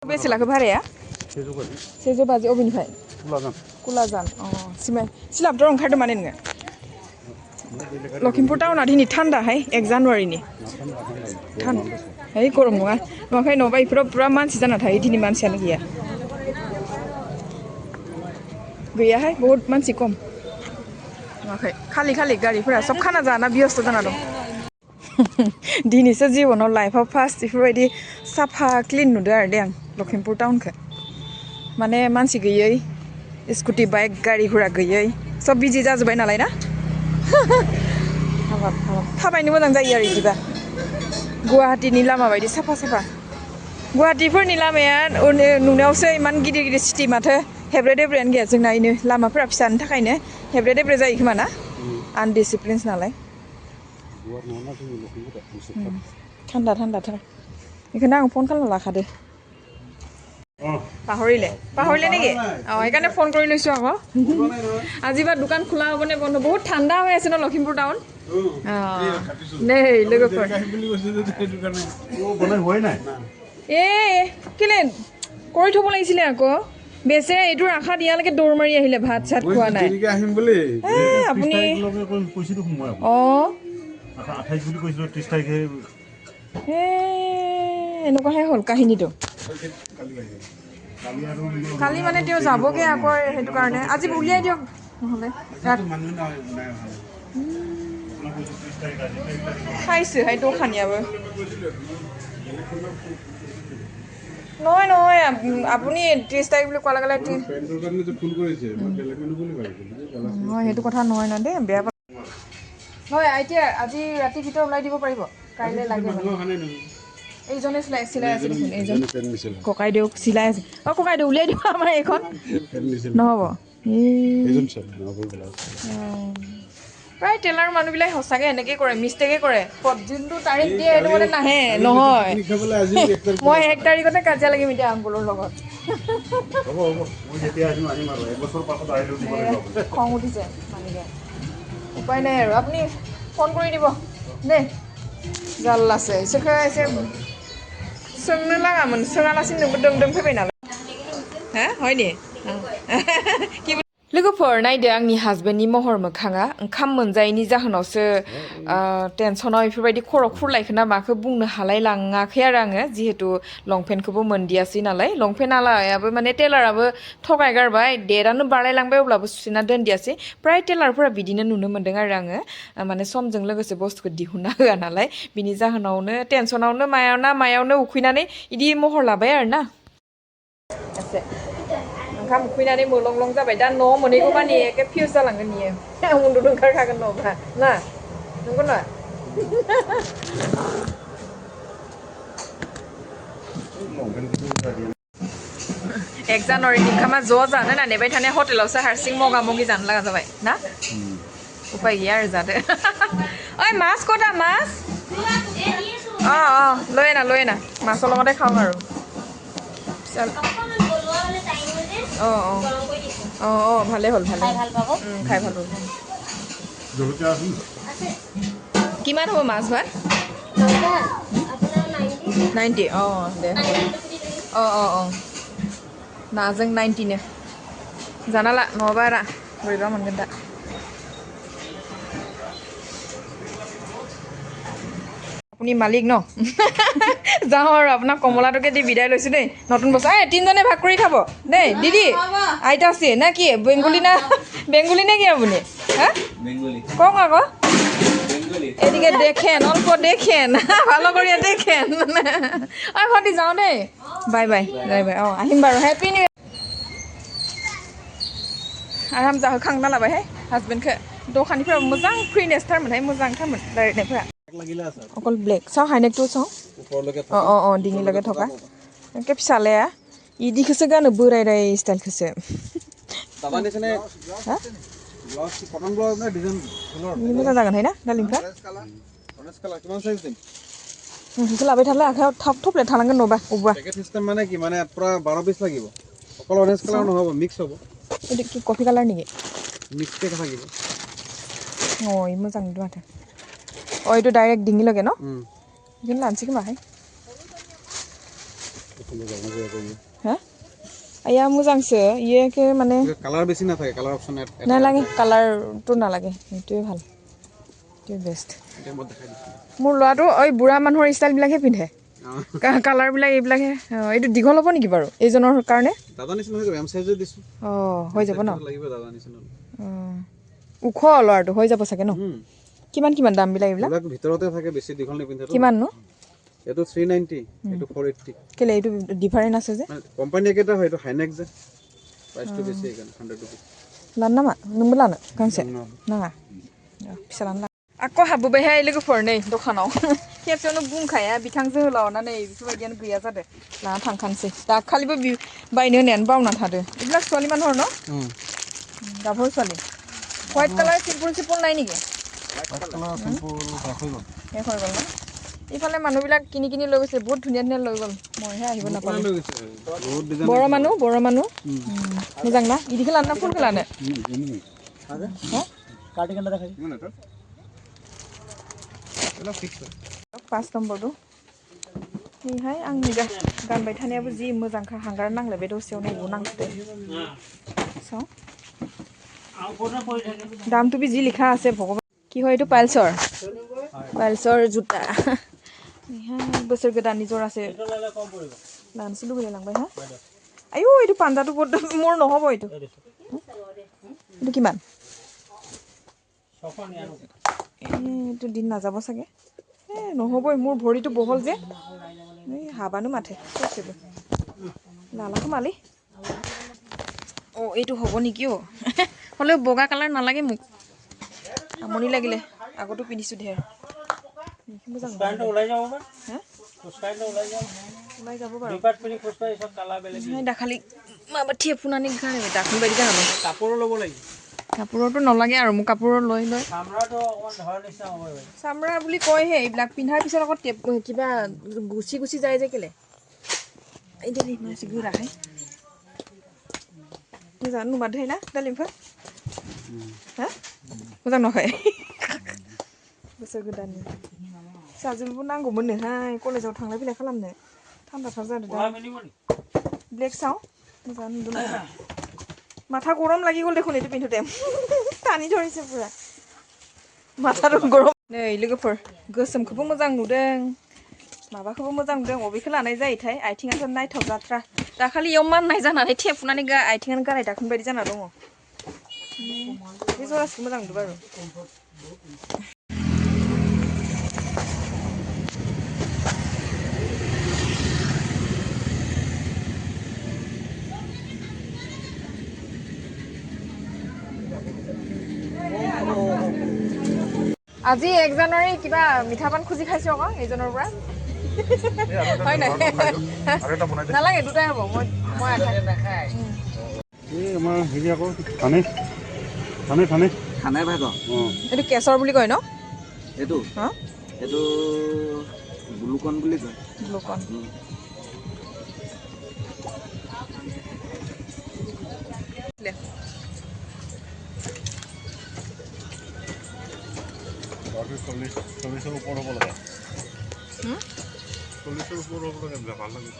बेसे लाखो भाराया? 100 बाजि अबेनिफ्राय? कुलाजान सिलाबथ' ओंखारदों माने नोङो? लखिमपुर टाउना दिनै थान्दाहाय 1 जानुवारिनि है गरम नङा नुवाखै नङाबा इफोराव पुरा मानसि जाना थायो दिनै मानसियानो गैया गैयाहाय बहुत मानसि खम नुवाखै खालि गारिफोरा सब खाना जाना बेस्थ जाना दं दिनैसो जिबनाव लाइफआव फार्स्ट बेफोरबायदि साफा क्लिन नुदों आरो दे आं लखिमपुर टाउनखौ माने मानसि गैयै स्कुटि बाइक गारि घोड़ा गैयै सब बिजि जाजोब्बाय नालाय ना थाबायनो मोजां जायो आरो बिदिबा गुवाहाटीनि लामा बायदि साफा गुवाहाटीफोरनि लामाया नुनायावसो इमान गिदिर गिदिर सिटि माथो हेब्रे देब्रेयानो गैया जोंना इनो लामाफोरा फिसानि थाखायनो हेब्रे देब्रे जायो खोमा ना आनडिसिप्लिन्स नालाय थान्दाथार बेखौनो आं फन खालामना लाखादो পাহৰিলে নেকি সেইকাৰণে ফোন কৰি লৈছো আকৌ আজিবা দোকান খোলা হ'বনে বন্ধ বহুত ঠাণ্ডা হৈ আছে ন লখিমপুৰ টাউন নেই লগৰ কেলে কৰি থ'ব লাগিছিলে আকৌ বেচেৰা এইটোৰ আশা দিয়ালৈকে দৌৰ মাৰি আহিলে ভাত চাত খোৱা নাই আপুনি এনেকুৱাহে হ'ল কাহিনীটো কালি মানে তেওঁ যাবগে আকৌ সেইটো কাৰণে আজি উলিয়াই দিয়ক নহ'লে খাইছোহাই দোকানীয়াবো নহয় আপুনি 30 তাৰিখ বুলি কোৱা লগে নহয় সেইটো কথা নহয় ন দেই বেয়া নহয় এতিয়া আজি ৰাতি ভিতৰত ওলাই দিব পাৰিব কাইলৈ লাগে এইজনে চিলাই আছে দেখোন এইজন ককাইদেউ চিলাই আছে ককাইদেউ উলিয়াই দিব আমাৰ এইখন নহ'ব প্ৰায় টেলাৰ মানুহবিলাক সঁচাকৈ এনেকৈ কৰে মিষ্টেকে কৰে যোনটো তাৰিখ দিয়ে সেইটো মানে নাহে নহয় মই 1 তাৰিখতে কাজিয়া লাগিম এতিয়া আংকুলৰ লগত খং উঠিছে মানিকে উপায় নাই আৰু আপুনি ফোন কৰি দিব দেই জাল্লাছে এসে सोंनो लागामोन सोङालासिनो नोंबो दों फैबाय नालाय हा हयनि लोगोफोर नायदो आंनि हासबेन्डनि महर मोखाङा ओंखाम मोनजायैनि जाहोनावसो टेनसनाव बेफोरबायदि खर' खुरलायखो ना माखो बुंनो हालाय लाङाखै आरो आङो जिहेतु लंपेन्टखौबो मोनदियासै नालाय लंपेन्ट आलायाबो माने टेलाराबो थगायगारबाय डेटआनो बारलायलांबाय अब्लाबो सुना दोनदियासै प्राय टेलारफोरा बिदिनो नुनो मोन्दों आरो आङो माने समजों लोगोसे बुस्थुखौ दिहुनना होआ नालाय बिनि जाहोनावनो टेनसनावनो मायावनो उखैनानै इदि महर लाबाय आरो ना ओंखाम उखैनानै मोलं जाबाय दा न'आव मोनहैगौ मानि एखे फिउस जालांगोन बियो उन्दुनो ओंखारखागोन न'फ्रा ना नंगौ ना 1 जानुवारिनि ओंखामा ज' जानो होनना नेबाय थानाय हटेलावसो हारसिं मगा मगि जानो लागा जाबाय ना उपाय गैया आरो जादो ओइ माছ कटा माছ লৈ আনা মাছৰ লগতে খাওঁ আৰু ভালে হ'ল খাই ভাল পাব কিমান হ'ব মাছ ভাত 90 দে नाजों 90 नो जानाला नङाबा आरा बोरैबा मोनगोन दा আপুনি মালিক ন যাওঁ আৰু আপোনাক কমলাটোকে দি বিদায় লৈছোঁ দেই নতুন বছৰ তিনিজনে ভাগ কৰি খাব দেই দিদি আইতাচি নে কি বেংগলী নে কি আপুনি হা কওক আকৌ এদিকে দেখেন অল্প দেখেন ভালো কৰিয়া দেখেন ভণ্টি যাওঁ দেই বাই আহিম বাৰু হেপি নিউ आराम जाहोखांना लाबायहाय हासबेन्डखौ दखाननिफ्राय मोजां फ्रिनेसथारमोनहाय मोजांथारमोन रायज्लायनायफोरा अकल ब्लेक चाव हाइनेकखौ चाव डिङिलगे थका एखे फिसालाया इदिखौसो गानो बोराय स्टाइलखौसो मोजां जागोनहाय ना दालिमफ्रा नोंसो लाबाय थाला आखायाव थाब थफ्ले थानांगोन न'बा अबा पेकेट सिस्टेम माने কি মানে পুরা 12 পিস লাগিব অকল অরেঞ্জ কালার নহব মিক্স হ'ব এটা কি কফি কালার নেকি মিক্স কে থাকিব ওই मोजां नुदों माथो এইটো ডাইৰেক্ট ডিঙি লগে ন কিন্তু লাঞ্চি কি মাহে हा आया मोजांसो इयोके माने কালার বেশি না থাকে কালার অপশন নালাগে কালাৰটো নালাগে এইটোৱে ভাল এইটোৱে বেষ্ট এটা মই দেখাই দিছো মোৰ ল'ৰাটো ওই বুঢ়া মানুহৰ ষ্টাইলবিলাকহে পিন্ধে কালাৰবিলাক এইবিলাকহে এইটো দীঘল হ'ব নেকি বাৰু এইজনৰ কাৰণে দাদা নিচিনা হৈ যাব এম সাইজে দিছো হৈ যাব ন লাগিব দাদা নিচিনা ওখ ল'ৰাটো হৈ যাব চাগে ন কিমান দামবিলাক এইবিলাক ভিতৰতে থাকে বেছি দীঘল নিপিন্ধে কিমান নো এটো 390 এটো 480 কেলে এইটো ডিফাৰেন্ট আছে যে কোম্পানী একেটা হয় এটো হাইনেক যে প্ৰাইসটো বেছি এখানে 100 रुपीस लान्नामा नोंबो लानो गांसे नाङा फिसा लानो आक्को हाबबोबायहाय लोगोफोर नै दखानाव खेबसेयावनो बुंखाया बिथां जोहोलावना नै बेफोरबायदियानो गैया जादो लाना थांखानोसै दाखालिबो बायनो होननायानो बावना थादो এইবিলাক ছোৱালী মানুহৰ ন गाभৰু ছোৱালী হোৱাইট কালাৰ চিম্পল নাই নেকি শেষ হৈ গ'ল ন ইফালে মানুহবিলাক কিনি লৈ গৈছে বহুত ধুনীয়া লৈ গ'ল মইহে আহিব নাপালো বড় মানুহ মোজাং না ইদিকে লানা ফুলকে লানে কাটি কেনে দেখাই এলা ফিক্স 5 নম্বरটো नैहाय आंनि गानबाय थानायाबो जि मोजांखा हांगार नांलाय बे दसेयावनो उबो नांथदे स दामটো बि जि लिखा আছে ভগৱান কি হয় এটো পাইলছৰ জুতা नैहाय बोसोर गोदाननि जरासे लानसै लुगैलाय लांबाय हा आयु एटु पान्जाটো मोर নহব एटु एटु किमान एटु दिन नाजाब सागे নহব मोर भरिটো बहल जे हाबानो माथे ससेबो लालाखौ माলি एटु हबो निकी हले बगा कालार नालागे मुक আমনি লাগিলে আগতো পিনিছো ঢেৰ मोजां स्टाइलটো ওলাই যাব বা স্টাইলটো ওলাই যাব বাৰু দুপাট পিনি খোজকাই সব কালা বেলেগ নাই দাখালি মাবা থিয়েপুনানি গানে দাখুন বাদি গানো কাপোৰ লব লাগি কাপোৰটো নলাগে আৰু মু কাপোৰ লৈ সামৰাটো অকমান ধৰ নিচা হয় সামৰা বুলি কয় হে এইবিলাক পিন্ধাৰ পিছত আকৌ কিবা গুছি যায় যে কেলে এই দেলি মাছি গুৰা খাই জানো মাধৈ না দালিমফা হা मोजां नखाय बोसोर गोदाननि साजुलबो नांगौमोन नोहाय कलेजाव थांलाय फैलाय खालामनो थान्दाथार जादों दा ब्लेक साव मोजां नुदों माथा गरम লাগি গল দেখোন এটো পিন্ধুতে টানি ধৰিছে পুৰা माथारो गरम नै लोगोफोर गोसोमखौबो मोजां नुदों माबाखौबो मोजां नुदों अबेखौ लानाय जायोथाय आइथिंआथ नायथाव जात्रा दाखालि इयाव माननाय जानानै थेफुनानै आइथिंआनो गाराय दाखुन बायदि जाना दङ बे जरासखौ मोजां नुदों बारु আজি 1 জানুৱাৰী কিবা মিঠাপান খুজি খাইছো আকৌ এইজনৰ পৰা হয় নাই নালাগে দুটাই হ'ব মই নাখাই এই আমাৰ হেৰি আকৌ থানে ভাগ এইটো কেশৰ বুলি কয় ন এইটো এইটো গ্লুকন বুলি কয় গ্লুকন চল্লিশৰ ওপৰ হ'ব লাগে 40ৰ ওপৰ হ'ব লাগে ভাল লাগে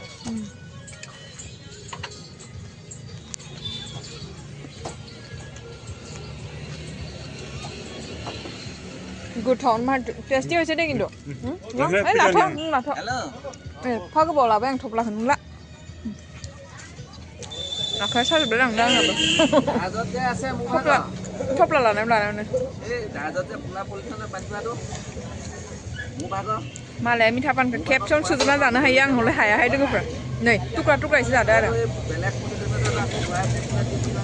Good town, my tasty is sitting in do. Hello. Talk about la bang top la hunla. Akai sa belang dang apa. Ajote ase muga. Top la nem la ne. Ajote pula polisi na banjwa do. Muga go. Male mithapan caption sujuna jana hayang hole haya hai dong pra. Nei, tukra isi ada ada. Belak polisi na